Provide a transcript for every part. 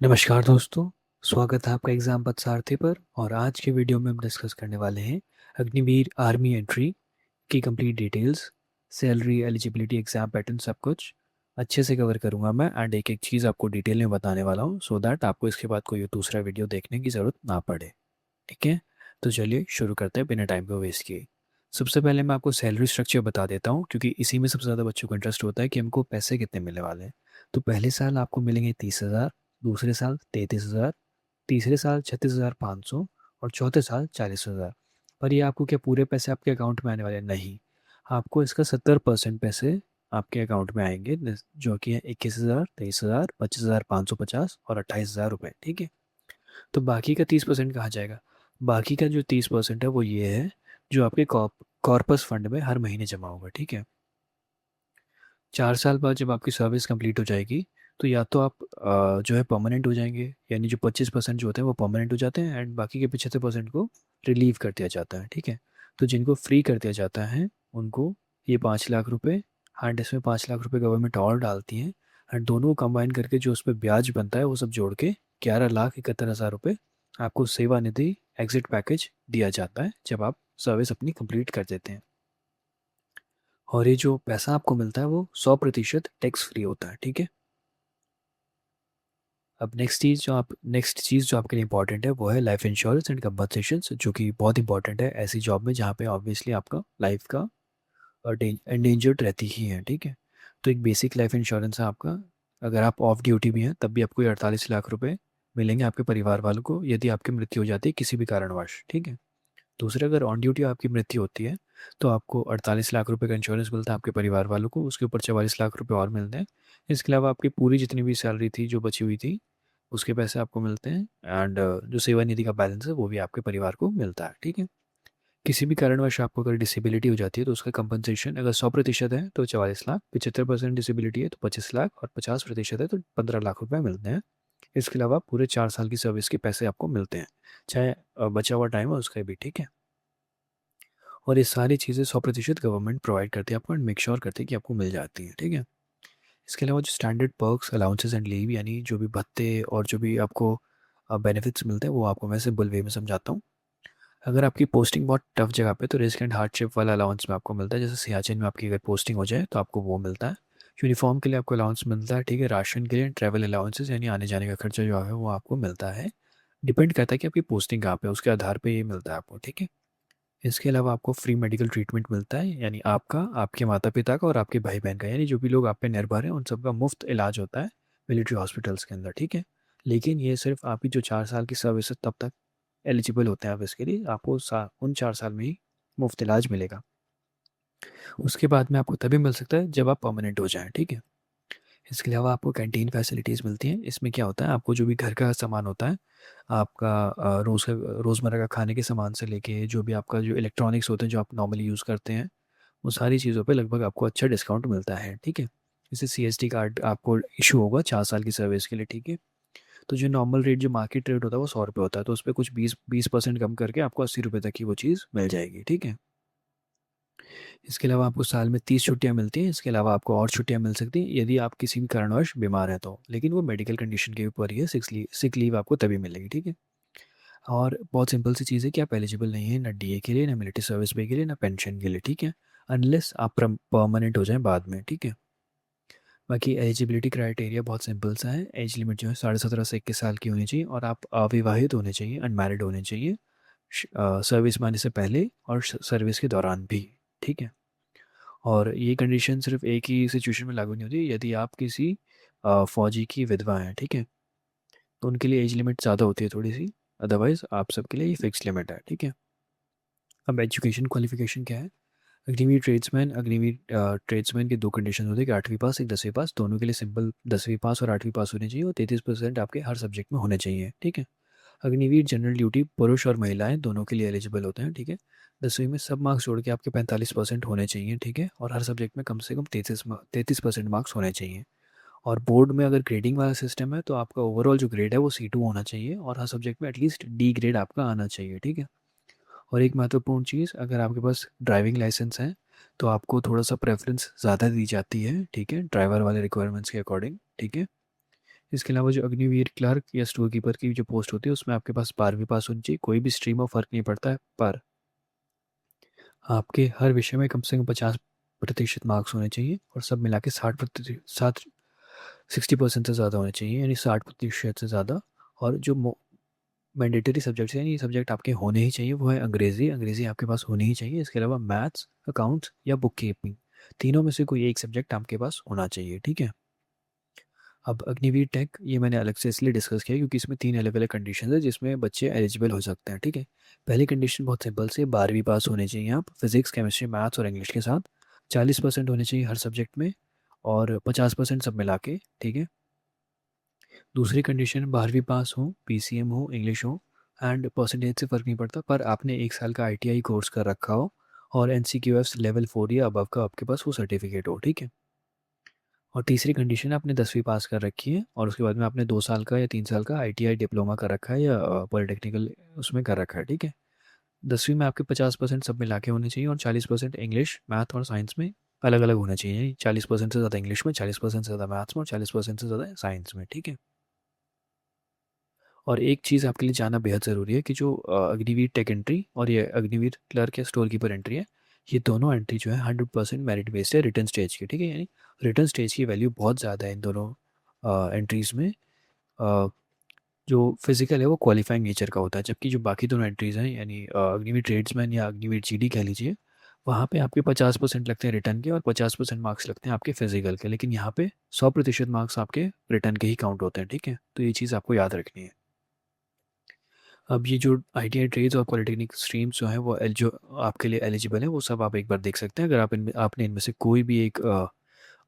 नमस्कार दोस्तों, स्वागत है आपका एग्ज़ाम पथ सारथी पर। और आज के वीडियो में हम डिस्कस करने वाले हैं अग्निवीर आर्मी एंट्री की complete details, salary, eligibility, exam pattern, सब कुछ अच्छे से कवर करूंगा मैं। एंड एक एक चीज़ आपको डिटेल में बताने वाला हूँ सो दैट आपको इसके बाद कोई दूसरा वीडियो देखने की ज़रूरत ना पड़े। ठीक है, तो चलिए शुरू करते हैं बिना टाइम को वेस्ट किए। सबसे पहले मैं आपको सैलरी स्ट्रक्चर बता देता हूँ, क्योंकि इसी में सबसे ज़्यादा बच्चों को इंटरेस्ट होता है कि हमको पैसे कितने मिलने वाले हैं। तो पहले साल आपको मिलेंगे 30,000, दूसरे साल 33,000, तीसरे साल 36,500 और चौथे साल 40,000। पर ये आपको क्या पूरे पैसे आपके अकाउंट में आने वाले हैं? नहीं, आपको इसका 70% पैसे आपके अकाउंट में आएंगे, जो कि है 21,000, 23,000, 25,550 और 28,000 रुपये। ठीक है, तो बाकी का 30% कहाँ जाएगा? बाकी का जो 30% है वो ये है, जो आपके कॉर्पस फंड में हर महीने जमा होगा। ठीक है, 4 साल बाद जब आपकी सर्विस कंप्लीट हो जाएगी, तो या तो आप जो है परमानेंट हो जाएंगे, यानी जो 25% जो होते हैं वो परमानेंट हो जाते हैं, एंड बाकी के 75% को रिलीव कर दिया जाता है। ठीक है, तो जिनको फ्री कर दिया जाता है उनको ये 5 लाख रुपए, एंड इसमें 5 लाख रुपए गवर्नमेंट और डालती है, एंड दोनों को कंबाइन करके जो उस पर ब्याज बनता है वो सब जोड़ के 11,71,000 रुपये आपको सेवानिधि एग्जिट पैकेज दिया जाता है जब आप सर्विस अपनी कंप्लीट कर देते हैं। और ये जो पैसा आपको मिलता है वो 100% टैक्स फ्री होता है। ठीक है, अब नेक्स्ट चीज़ जो आपके लिए इंपॉर्टेंट है वो है लाइफ इंश्योरेंस एंड कंपनसेशन, जो कि बहुत इंपॉर्टेंट है ऐसी जॉब में जहाँ पे ऑब्वियसली आपका लाइफ का एंडेंजर्ड रहती ही है। ठीक है, तो एक बेसिक लाइफ इंश्योरेंस है आपका। अगर आप ऑफ ड्यूटी भी हैं तब भी आपको ये 48 लाख रुपए मिलेंगे आपके परिवार वालों को, यदि आपकी मृत्यु हो जाती है किसी भी कारणवश। ठीक है, दूसरे अगर ऑन ड्यूटी आपकी मृत्यु होती है तो आपको 48 लाख रुपए का इंश्योरेंस मिलता है आपके परिवार वालों को, उसके ऊपर 44 लाख रुपए और मिलते हैं। इसके अलावा आपकी पूरी जितनी भी सैलरी थी जो बची हुई थी उसके पैसे आपको मिलते हैं, एंड जो सेवानिधि का बैलेंस है वो भी आपके परिवार को मिलता है। ठीक है, किसी भी कारणवश आपको अगर डिसेबिलिटी हो जाती है तो उसका कंपनसेशन अगर 100% है तो 44 लाख, 75% डिसेबिलिटी है तो 25 लाख, और 50% है तो 15 लाख रुपए मिलते हैं। इसके अलावा पूरे 4 साल की सर्विस के पैसे आपको मिलते हैं, चाहे बचा हुआ टाइम है उसका भी। ठीक है, और ये सारी चीज़ें 100% गवर्नमेंट प्रोवाइड करती है आपको, एंड मेक श्योर करती है कि आपको मिल जाती हैं। ठीक है, इसके अलावा जो standard perks, allowances and leave, यानी जो भी भत्ते और जो भी आपको बेनिफिट्स मिलते हैं वो आपको मैं सिंपल वे में समझाता हूँ। अगर आपकी पोस्टिंग बहुत टफ जगह पे तो रिस्क एंड हार्डशिप वाला अलाउंस में आपको मिलता है, जैसे सियाचिन में आपकी अगर पोस्टिंग हो जाए तो आपको वो मिलता है। यूनिफॉर्म के लिए आपको अलाउंस मिलता है। ठीक है, राशन के लिए ट्रैवल अलाउंसेस यानी आने जाने का खर्चा जो है वो आपको मिलता है। डिपेंड करता है कि आपकी पोस्टिंग कहाँ पे है, उसके आधार पे ये मिलता है आपको। ठीक है, इसके अलावा आपको फ्री मेडिकल ट्रीटमेंट मिलता है, यानी आपका, आपके माता पिता का और आपके भाई बहन का, यानी जो भी लोग आप पे निर्भर हैं उन सबका मुफ्त इलाज होता है मिलिट्री हॉस्पिटल्स के अंदर। ठीक है, लेकिन ये सिर्फ आपकी जो 4 साल की सर्विस है तब तक एलिजिबल होते हैं आप इसके लिए, आपको उन 4 साल में ही मुफ्त इलाज मिलेगा। उसके बाद में आपको तभी मिल सकता है जब आप परमानेंट हो जाएं। ठीक है, इसके अलावा आपको कैंटीन फैसिलिटीज़ मिलती हैं। इसमें क्या होता है, आपको जो भी घर का सामान होता है, आपका रोज़मर्रा का खाने के सामान से लेके जो भी आपका जो इलेक्ट्रॉनिक्स होते हैं जो आप नॉर्मली यूज़ करते हैं, वो सारी चीज़ों पे लगभग आपको अच्छा डिस्काउंट मिलता है। ठीक है, जैसे सीएसटी कार्ड आपको इशू होगा 4 साल की सर्विस के लिए। ठीक है, तो जो नॉर्मल रेट जो मार्केट रेट होता है वो 100 रुपये होता है, तो उस पर कुछ 20% कम करके आपको 80 रुपये तक की वो चीज़ मिल जाएगी। ठीक है, इसके अलावा आपको साल में 30 छुट्टियाँ मिलती हैं। इसके अलावा आपको और छुट्टियाँ मिल सकती हैं यदि आप किसी भी कारणवश बीमार हैं तो, लेकिन वो मेडिकल कंडीशन के ऊपर ही है। सिक लीव आपको तभी मिलेगी। ठीक है, और बहुत सिंपल सी चीज़ है कि आप एलिजिबल नहीं है ना डीए के लिए, ना मिलिट्री सर्विस पे के लिए, ना पेंशन के लिए। ठीक है, अनलेस आप परमानेंट हो जाएं बाद में। ठीक है, बाकी एलिजिबिलिटी क्राइटेरिया बहुत सिंपल सा है। एज लिमिट जो है 17.5 से 21 साल की होनी चाहिए, और आप अविवाहित होने चाहिए, अनमैरिड होने चाहिए सर्विस में आने से पहले और सर्विस के दौरान भी। ठीक है, और ये कंडीशन सिर्फ एक ही सिचुएशन में लागू नहीं होती, यदि आप किसी फौजी की विधवा हैं। ठीक है, तो उनके लिए एज लिमिट ज़्यादा होती है थोड़ी सी, अदरवाइज आप सबके लिए ये फिक्स लिमिट है। ठीक है, अब एजुकेशन क्वालिफिकेशन क्या है? अग्निवीर ट्रेड्समैन के दो कंडीशन होते हैं कि 8वीं पास, एक 10वीं पास, दोनों के लिए सिंपल 10वीं पास और 8वीं पास होनी चाहिए, और 33% आपके हर सब्जेक्ट में होने चाहिए। ठीक है, अग्निवीर जनरल ड्यूटी पुरुष और महिलाएं दोनों के लिए एलिजिबल होते हैं। ठीक है, 10वीं में सब मार्क्स जोड़ के आपके 45% होने चाहिए। ठीक है, और हर सब्जेक्ट में कम से कम 33% मार्क्स होने चाहिए। और बोर्ड में अगर ग्रेडिंग वाला सिस्टम है तो आपका ओवरऑल जो ग्रेड है वो C2 होना चाहिए, और हर सब्जेक्ट में एटलीस्ट D ग्रेड आपका आना चाहिए। ठीक है, और एक महत्वपूर्ण चीज़, अगर आपके पास ड्राइविंग लाइसेंस है तो आपको थोड़ा सा प्रेफरेंस ज़्यादा दी जाती है। ठीक है, ड्राइवर वाले रिक्वायरमेंट्स के अकॉर्डिंग। ठीक है, इसके अलावा जो अग्निवीर क्लर्क या स्टोर कीपर की जो पोस्ट होती है उसमें आपके पास 12वीं पास होनी चाहिए। कोई भी स्ट्रीम में फ़र्क नहीं पड़ता है, पर आपके हर विषय में कम से कम 50% मार्क्स होने चाहिए और सब मिला के 60% से ज़्यादा होने चाहिए, यानी 60% से ज़्यादा। और जो मैंडेटरी सब्जेक्ट्स हैं, ये सब्जेक्ट आपके होने ही चाहिए, वो है अंग्रेज़ी। अंग्रेज़ी आपके पास होनी ही चाहिए। इसके अलावा मैथ्स, अकाउंट्स या बुक कीपिंग, तीनों में से कोई एक सब्जेक्ट आपके पास होना चाहिए, ठीक है। अब अग्निवीर टेक ये मैंने अलग से इसलिए डिस्कस किया क्योंकि इसमें 3 अलग-अलग कंडीशंस है जिसमें बच्चे एलिजिबल हो सकते हैं, ठीक है। पहली कंडीशन बहुत सिंपल सी है, 12वीं पास होने चाहिए आप फिज़िक्स, केमिस्ट्री, मैथ्स और इंग्लिश के साथ। 40% होने चाहिए हर सब्जेक्ट में और 50% सब मिला के, ठीक है। दूसरी कंडीशन 12वीं पास हो, पीसीएम हो, इंग्लिश हो एंड परसेंटेज से फ़र्क नहीं पड़ता, पर आपने 1 साल का आईटीआई कोर्स कर रखा हो और एनसीक्यूएफ लेवल 4 या अबव का आपके पास वो सर्टिफिकेट हो, ठीक है। और तीसरी कंडीशन आपने 10वीं पास कर रखी है और उसके बाद में आपने 2 साल का या 3 साल का आईटीआई डिप्लोमा कर रखा है या पॉलिटेक्निकल उसमें कर रखा है, ठीक है। 10वीं में आपके 50% सब मिला के होने चाहिए और 40% इंग्लिश, मैथ और साइंस में अलग अलग होना चाहिए। 40% से ज़्यादा इंग्लिश में, 40% से ज़्यादा मैथ्स में और 40% से ज़्यादा साइंस में, ठीक है। और एक चीज़ आपके लिए जानना बेहद ज़रूरी है कि जो अग्निवीर टेक एंट्री और ये अग्निवीर क्लर्क या स्टोर कीपर एंट्री है, ये दोनों एंट्री जो है 100% मेरिट बेस्ड है रिटर्न स्टेज की, ठीक है। यानी रिटर्न स्टेज की वैल्यू बहुत ज़्यादा है इन दोनों एंट्रीज़ में। अ, जो फिजिकल है वो क्वालिफाइंग नेचर का होता है, जबकि जो बाकी दोनों एंट्रीज़ हैं यानी अग्निवीर ट्रेड्समैन या अग्निवीर जीडी कह लीजिए, वहाँ पे आपके 50% लगते हैं रिटर्न के और 50% मार्क्स लगते हैं आपके फिजिकल के, लेकिन यहाँ पे 100% मार्क्स आपके रिटर्न के ही काउंट होते हैं, ठीक है। तो ये चीज़ आपको याद रखनी है। अब ये जो आईटीआई ट्रेड्स और पॉलिटेक्निक स्ट्रीम्स जो हैं वो जो आपके लिए एलिजिबल है वो सब आप एक बार देख सकते हैं। अगर आपने इनमें से कोई भी एक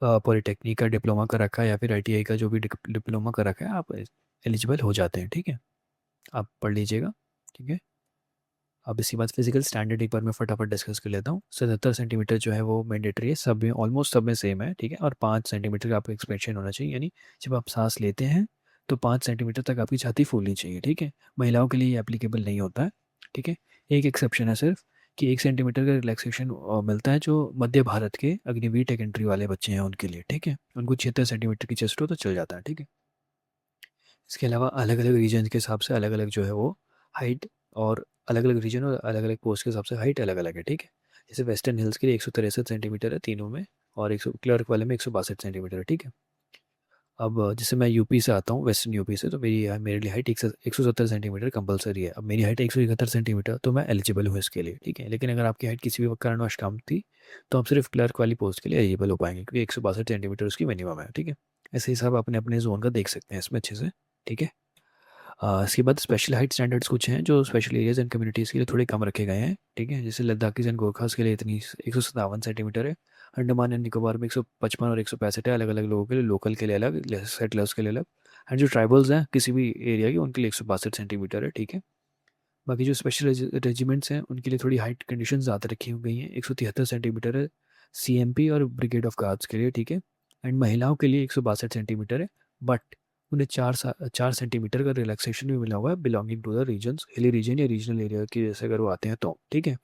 पॉलिटेक्निक का डिप्लोमा कर रखा है या फिर आईटीआई का जो भी डिप्लोमा कर रखा है, आप एलिजिबल हो जाते हैं, ठीक है। आप पढ़ लीजिएगा, ठीक है। अब इसके बाद फिजिकल स्टैंडर्ड एक बार मैं फटाफट डिस्कस कर लेता हूँ। 77 सेंटीमीटर जो है वो मैंडेटरी है, सब में ऑलमोस्ट सब में सेम है, ठीक है। और 5 सेंटीमीटर का आपका एक्सपेंशन होना चाहिए, यानी जब आप सांस लेते हैं तो 5 सेंटीमीटर तक आपकी छाती फूलनी चाहिए, ठीक है। महिलाओं के लिए ये एप्लीकेबल नहीं होता है, ठीक है। एक एक्सेप्शन है सिर्फ कि 1 सेंटीमीटर का रिलैक्सेशन मिलता है जो मध्य भारत के अग्निवीर टेक एंट्री वाले बच्चे हैं उनके लिए, ठीक है। उनको 76 सेंटीमीटर की चेस्ट हो तो चल जाता है, ठीक है। इसके अलावा अलग अलग रीजन के हिसाब से अलग अलग जो है वो हाइट, और अलग अलग रीजन और अलग अलग पोस्ट के हिसाब से हाइट अलग अलग है, ठीक है। जैसे वेस्टर्न हिल्स के लिए 163 सेंटीमीटर है तीनों में, और 100 क्लर्क वाले में 162 सेंटीमीटर है, ठीक है। अब जैसे मैं यूपी से आता हूँ, वेस्टर्न यूपी से, तो मेरे लिए हाइट 170 सेंटीमीटर कंपलसरी है। अब मेरी हाइट 171 सेंटीमीटर, तो मैं एलिजिबल हूँ इसके लिए, ठीक है। लेकिन अगर आपकी हाइट किसी भी कारणवश कम थी तो आप सिर्फ क्लर्क वाली पोस्ट के लिए एलिजिबल हो पाएंगे क्योंकि 162 सेंटीमीटर उसकी मिनिमम है, ठीक है। ऐसे ही सब अपने अपने जोन का देख सकते हैं इसमें अच्छे से, ठीक है। इसके बाद स्पेशल हाइट स्टैंडर्ड्स कुछ हैं जो स्पेशल एरियाज एंड कम्युनिटीज़ के लिए थोड़े कम रखे गए हैं, ठीक है। जैसे लद्दाखीज एंड गोरखास के लिए इतनी 157 सेंटीमीटर है। अंडमान एंड निकोबार में 155 और 165 है, अलग अलग लोगों के लिए, लोकल के लिए अलग, सेटलर्स के लिए अलग। एंड जो ट्राइबल्स हैं किसी भी एरिया के, उनके लिए 162 सेंटीमीटर है, ठीक है। बाकी जो स्पेशल रेजिमेंट्स हैं उनके लिए थोड़ी हाइट कंडीशन ज़्यादा रखी गई हैं। 173 सेंटीमीटर है सीएमपी और ब्रिगेड ऑफ गार्ड्स के लिए, ठीक है। एंड महिलाओं के लिए 162 सेंटीमीटर है, बट उन्हें 4 सेंटीमीटर का रिलैक्सेशन भी मिला हुआ है belonging to the regions, hilly region या रीजनल एरिया की, जैसे अगर वो आते हैं तो, ठीक है।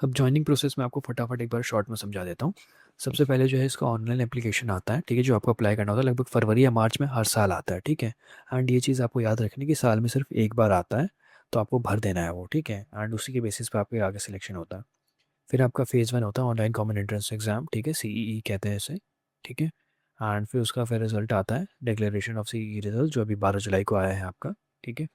अब ज्वाइनिंग प्रोसेस में आपको फटाफट एक बार शॉर्ट में समझा देता हूँ। सबसे पहले जो है इसका ऑनलाइन एप्लीकेशन आता है, ठीक है, जो आपको अप्लाई करना होता है, लगभग फरवरी या मार्च में हर साल आता है, ठीक है। एंड ये चीज़ आपको याद रखनी है कि साल में सिर्फ एक बार आता है, तो आपको भर देना है वो, ठीक है। एंड उसी के बेसिस पे आपके आगे सिलेक्शन होता है। फिर आपका फेज़ 1 होता है ऑनलाइन कॉमन एंट्रेंस एग्जाम, ठीक है, सीईई कहते हैं इसे, ठीक है। एंड फिर उसका फिर रिजल्ट आता है, डिक्लेरेशन ऑफ सीईई रिजल्ट, जो अभी 12 जुलाई को आया है आपका, ठीक है।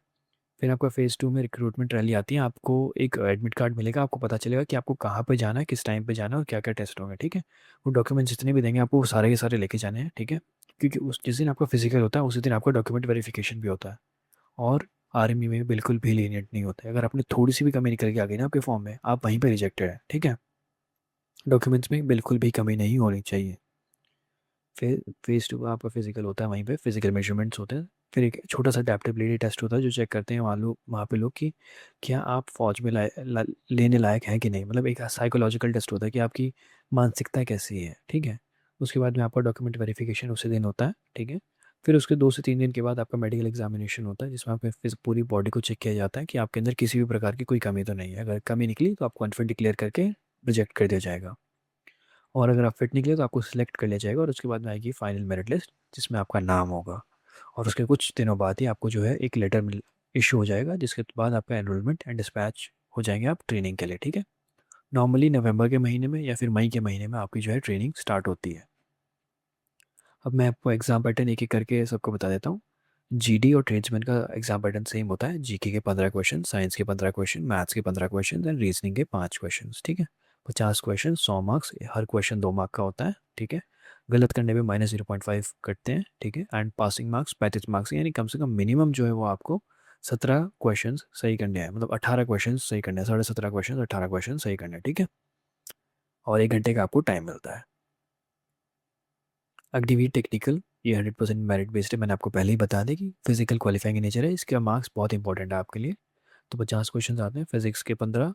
फिर आपका फेज़ 2 में रिक्रूटमेंट रैली आती है, आपको एक एडमिट कार्ड मिलेगा, आपको पता चलेगा कि आपको कहाँ पे जाना है, किस टाइम पे जाना है और क्या क्या टेस्ट होंगे, ठीक है। वो डॉक्यूमेंट्स जितने भी देंगे आपको वो सारे के सारे लेके जाने हैं, ठीक है। क्योंकि उस जिस दिन आपका फिजिकल होता है उसी दिन आपका डॉक्यूमेंट वेरिफिकेशन भी होता है। और आर्मी में बिल्कुल भी लीनियंट नहीं होता है, अगर आपने थोड़ी सी भी कमी निकल के आ गई ना आपके फॉर्म में, आप वहीं पर रिजेक्टेड है, ठीक है। डॉक्यूमेंट्स में बिल्कुल भी कमी नहीं होनी चाहिए। फिर फेज़ 2 का आपका फिजिकल होता है, वहीं पे फिजिकल मेजरमेंट्स होते हैं। फिर एक छोटा सा अडेप्टेबिलिटी टेस्ट होता है जो चेक करते हैं वहाँ पे लोग कि क्या आप फौज में लेने लायक हैं कि नहीं, मतलब एक साइकोलॉजिकल टेस्ट होता है कि आपकी मानसिकता कैसी है, ठीक है। उसके बाद में आपका डॉक्यूमेंट वेरिफिकेशन उसी दिन होता है, ठीक है। फिर उसके 2 से 3 दिन के बाद आपका मेडिकल एग्जामिनेशन होता है जिसमें आपके पूरी बॉडी को चेक किया जाता है कि आपके अंदर किसी भी प्रकार की कोई कमी तो नहीं है। अगर कमी निकली तो आपको अनफिट डिक्लेयर करके रिजेक्ट कर दिया जाएगा। और अगर आप फिट निकले तो आपको सिलेक्ट कर लिया जाएगा और उसके बाद में आएगी फाइनल मेरिट लिस्ट जिसमें आपका नाम होगा। और उसके कुछ दिनों बाद ही आपको जो है एक लेटर मिल इशू हो जाएगा, जिसके बाद आपका एनरोलमेंट एंड डिस्पैच हो जाएंगे आप ट्रेनिंग के लिए, ठीक है। नॉर्मली नवंबर के महीने में या फिर मई के महीने में आपकी जो है ट्रेनिंग स्टार्ट होती है। अब मैं आपको एग्ज़ाम पैटर्न एक एक करके सबको बता देता हूँ। जीडी और ट्रेड्समैन का एग्ज़ाम पैटर्न सेम होता है। जीके के 15 क्वेश्चन, साइंस के 15 क्वेश्चन, मैथ्स के 15 क्वेश्चन एंड रीजनिंग के 5 क्वेश्चन, ठीक है। 50 क्वेश्चन, 100 मार्क्स, हर क्वेश्चन 2 मार्क का होता है, ठीक है। गलत करने पे -0.5 कटते हैं, ठीक है। एंड पासिंग मार्क्स 35 मार्क्स, यानी कम से कम मिनिमम जो है वो आपको 17 क्वेश्चन सही करने हैं, मतलब 18 क्वेश्चन सही करने हैं, 17.5 क्वेश्चन, 18 क्वेश्चन सही करने हैं, ठीक है। और 1 घंटे का आपको टाइम मिलता है। अग्निवीर टेक्निकल, ये 100% मेरिट बेस्ड है, मैंने आपको पहले ही बता दें कि फिजिकल क्वालिफाइंग नेचर है, इसका मार्क्स बहुत इंपॉर्टेंट है आपके लिए। तो 50 क्वेश्चन आते हैं, फिजिक्स के 15,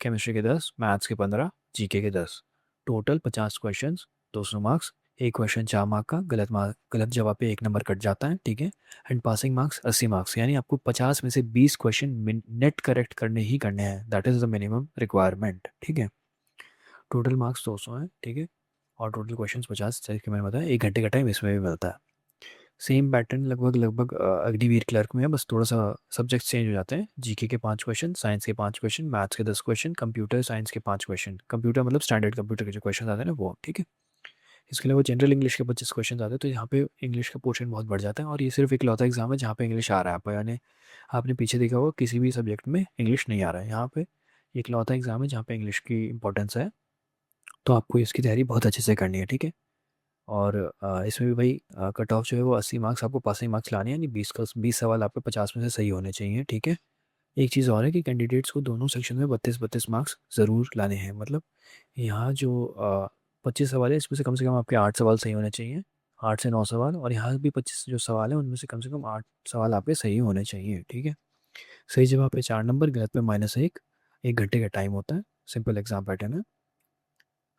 केमिस्ट्री के 10, मैथ्स के 15, जीके के 10, टोटल 50 क्वेश्चन, 200 मार्क्स। एक क्वेश्चन 4 मार्क का, गलत जवाब पे 1 नंबर कट जाता है, ठीक है। एंड पासिंग मार्क्स 80 मार्क्स, यानी आपको 50 में से 20 क्वेश्चन नेट करेक्ट करने ही करने हैं, that is the minimum requirement, ठीक है। टोटल मार्क्स 200 हैं, ठीक है। और टोटल क्वेश्चंस 50, जैसे कि मैंने बताया 1 घंटे का टाइम इसमें भी मिलता है। सेम पैटर्न लगभग लगभग अग्निवीर क्लर्क में है, बस थोड़ा सा सब्जेक्ट चेंज हो जाते हैं। जीके के 5 क्वेश्चन, साइंस के 5 क्वेश्चन, मैथ्स के 10 क्वेश्चन, कंप्यूटर साइंस के 5 क्वेश्चन, कंप्यूटर मतलब स्टैंडर्ड कंप्यूटर के जो क्वेश्चन आते हैं ना वो, ठीक है। इसके अलावा जनरल इंग्लिश के 25 क्वेश्चन आते हैं, तो यहाँ पे इंग्लिश का पोर्शन बहुत बढ़ जाता है। और ये सिर्फ एक लौता एग्जाम है जहाँ पे इंग्लिश आ रहा है आपको, यानी आपने पीछे देखा होगा किसी भी सब्जेक्ट में इंग्लिश नहीं आ रहा है, यहाँ पे एक लौता एग्जाम है जहाँ पे इंग्लिश की इंपॉर्टेंस है। तो आपको इसकी तैयारी बहुत अच्छे से करनी है, ठीक है। और इसमें भी भाई कट ऑफ जो है वो 80 मार्क्स आपको पासिंग मार्क्स लाने हैं, यानी 20 सवाल आपके 50 में से सही होने चाहिए, ठीक है। एक चीज़ और है कि कैंडिडेट्स को दोनों सेक्शन में 32-32 मार्क्स ज़रूर लाने हैं, मतलब यहाँ जो 25 सवाल है इसमें से कम आपके 8 सवाल सही होने चाहिए, 8 से 9 सवाल। और यहाँ भी 25 जो सवाल हैं उनमें से कम 8 सवाल आपके सही होने चाहिए, ठीक है। सही जवाब पे 4 नंबर, गलत पे -1। 1 घंटे का टाइम होता है, सिंपल एग्जाम पैटर्न है।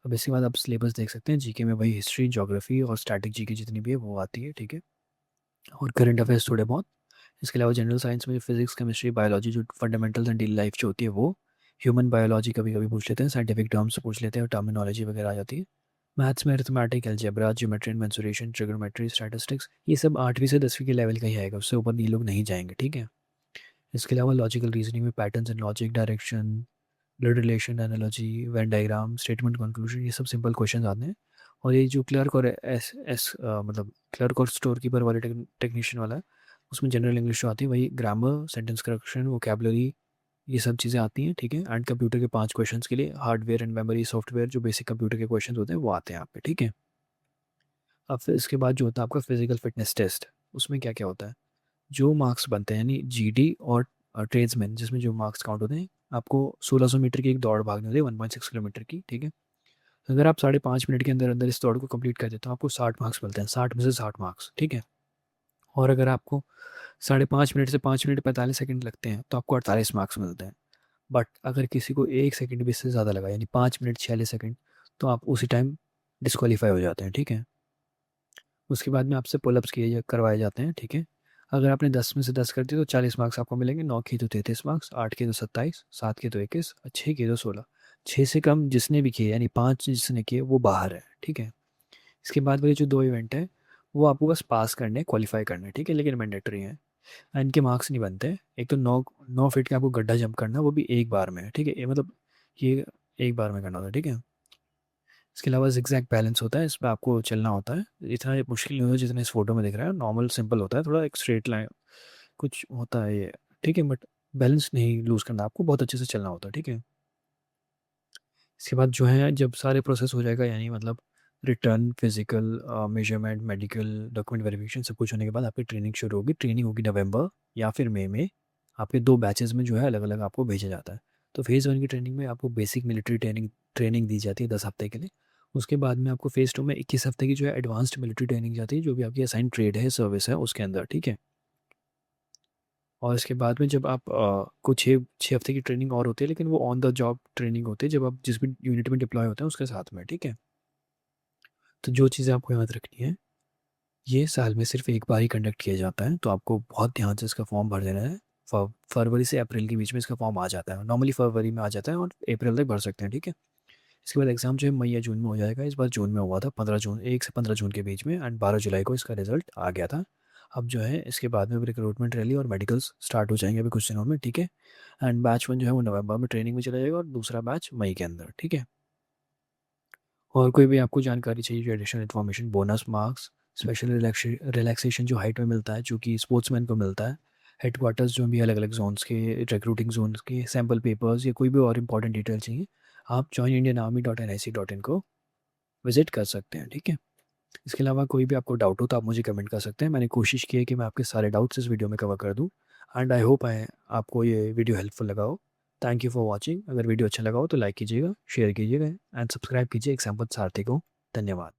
अब इसके बाद आप सिलेबस देख सकते हैं। जीके में वही हिस्ट्री, ज्योग्राफी और स्टैटिक जीके जितनी भी है वो आती है, ठीक है। और करंट अफेयर्स थोड़े बहुत। इसके अलावा जनरल साइंस में जो फिजिक्स, केमिस्ट्री, बायोलॉजी जो फंडामेंटल्स एंड डेली लाइफ जो होती है वो, ह्यूमन बायोलॉजी कभी कभी पूछ लेते हैं, साइंटिफिक टर्म्स पूछ लेते हैं और टर्मिनोलॉजी वगैरह आ जाती है। मैथ्स में arithmetic, algebra, geometry and mensuration, trigonometry, statistics, ये सब 8वीं से 10वीं के लेवल का ही आएगा, उससे ऊपर ये लोग नहीं जाएंगे, ठीक है। इसके अलावा लॉजिकल रीजनिंग में patterns and logic, direction, blood relation, analogy, Venn diagram, statement conclusion, ये सब सिंपल क्वेश्चन आते हैं। और ये जो क्लर्क और एस एस मतलब क्लर्क और स्टोर कीपर वाले टेक्नीशियन वाला है, उसमें जनरल इंग्लिश जो आती है वही ग्रामर, सेंटेंस करेक्शन, वोकेबलरी, ये सब चीज़ें आती हैं, ठीक है। एंड कंप्यूटर के 5 क्वेश्चंस के लिए हार्डवेयर एंड मेमोरी सॉफ्टवेयर जो बेसिक कंप्यूटर के क्वेश्चन होते हैं वो आते हैं यहाँ पे, ठीक है। अब फिर इसके बाद जो होता है आपका फिजिकल फिटनेस टेस्ट, उसमें क्या क्या होता है, जो मार्क्स बनते हैं यानी जीडी और ट्रेड्समैन जिसमें जो मार्क्स काउंट होते हैं, आपको 1600 मीटर की एक दौड़ भागनी होती है, 1.6 किलोमीटर की, ठीक है। अगर आप 5.5 मिनट के अंदर अंदर इस दौड़ को कंप्लीट कर देते तो आपको 60 मार्क्स मिलते हैं, 60 में से 60 मार्क्स, ठीक है। और अगर आपको 5.5 मिनट से 5 मिनट 45 सेकंड लगते हैं तो आपको 48 मार्क्स मिलते हैं। बट अगर किसी को 1 सेकंड भी इससे ज़्यादा लगा, यानी 5 मिनट 46 सेकंड, तो आप उसी टाइम डिस्क्वालीफाई हो जाते हैं, ठीक है। उसके बाद में आपसे पुलअप्स करवाए जाते हैं, ठीक है। अगर आपने 10 में से 10 कर दिए तो 40 मार्क्स आपको मिलेंगे, 9 की तो 33 मार्क्स, 8 के तो 27, 7 के तो 21, 6 के तो 16। 6 से कम जिसने भी किए यानी 5 जिसने किए वो बाहर है, ठीक है। इसके बाद वाले जो 2 इवेंट है वो आपको बस पास करने, क्वालिफाई करना है, ठीक है, लेकिन मैंडेटरी है। इनके मार्क्स नहीं बनते। एक तो 9 फीट का आपको गड्ढा जंप करना है, वो भी एक बार में है, ठीक है, ये मतलब ये एक बार में करना होता है, ठीक है। इसके अलावा zigzag बैलेंस होता है, इस पे आपको चलना होता है। इतना ये मुश्किल नहीं होता जितना इस फोटो में दिख रहा है, नॉर्मल सिंपल होता है, थोड़ा एक स्ट्रेट लाइन कुछ होता है ये, ठीक है। बट बैलेंस नहीं लूज़ करना, आपको बहुत अच्छे से चलना होता है, ठीक है। इसके बाद जो है जब सारे प्रोसेस हो जाएगा, यानी मतलब return, physical, measurement, medical, document verification सब कुछ होने के बाद आपकी ट्रेनिंग शुरू होगी। ट्रेनिंग होगी नवंबर या फिर मई में। आपके 2 बैचेज़ में जो है अलग अलग आपको भेजा जाता है। तो फेज़ 1 की ट्रेनिंग में आपको बेसिक मिलिट्री ट्रेनिंग ट्रेनिंग दी जाती है 10 हफ्ते के लिए। उसके बाद में आपको फेज़ 2 में 21 हफ्ते की जो है एडवांस्ड मिलिट्री ट्रेनिंग जाती है, जो भी आपकी असाइन ट्रेड है, सर्विस है उसके अंदर, ठीक है। और इसके बाद में जब आप कुछ 6 हफ्ते की ट्रेनिंग और होती है, लेकिन वो ऑन द जॉब ट्रेनिंग होती है जब आप जिस भी यूनिट में डिप्लॉय होते हैं उसके साथ में, ठीक है। तो जो चीज़ें आपको याद रखनी है, ये साल में सिर्फ एक बार ही कंडक्ट किया जाता है, तो आपको बहुत ध्यान से इसका फॉर्म भर देना है। फरवरी से अप्रैल के बीच में इसका फॉर्म आ जाता है, नॉर्मली फरवरी में आ जाता है और अप्रैल तक भर सकते हैं, ठीक है। इसके बाद एग्ज़ाम जो है मई या जून में हो जाएगा। इस बार जून में हुआ था, 15 जून, 1 से 15 जून के बीच में, एंड 12 जुलाई को इसका रिज़ल्ट आ गया था। अब जो है इसके बाद में रिक्रूटमेंट रैली और मेडिकल्स स्टार्ट हो जाएंगे अभी कुछ दिनों में, ठीक है। एंड बैच 1 जो है वो नवंबर में ट्रेनिंग में चला जाएगा और दूसरा बैच मई के अंदर, ठीक है। और कोई भी आपको जानकारी चाहिए, जो additional information, bonus marks, special relaxation जो हाइट में मिलता है, जो कि स्पोर्ट्समैन को मिलता है, हेडक्वार्टर्स जो भी अलग अलग जोन्स के, रिक्रूटिंग जोन्स के सैम्पल पेपर्स, या कोई भी और इंपॉर्टेंट डिटेल चाहिए, आप joinindianarmy.nic.in को विजिट कर सकते हैं, ठीक है। इसके अलावा कोई भी आपको डाउट हो तो आप मुझे कमेंट कर सकते हैं। मैंने कोशिश की है कि मैं आपके सारे डाउट्स इस वीडियो में कवर कर दूँ, एंड आई होप आपको ये वीडियो हेल्पफुल लगा हो। Thank you for watching. अगर वीडियो अच्छा लगा हो तो लाइक कीजिएगा, शेयर कीजिएगा, एंड सब्सक्राइब कीजिए एग्जाम्पल सारथी को। धन्यवाद।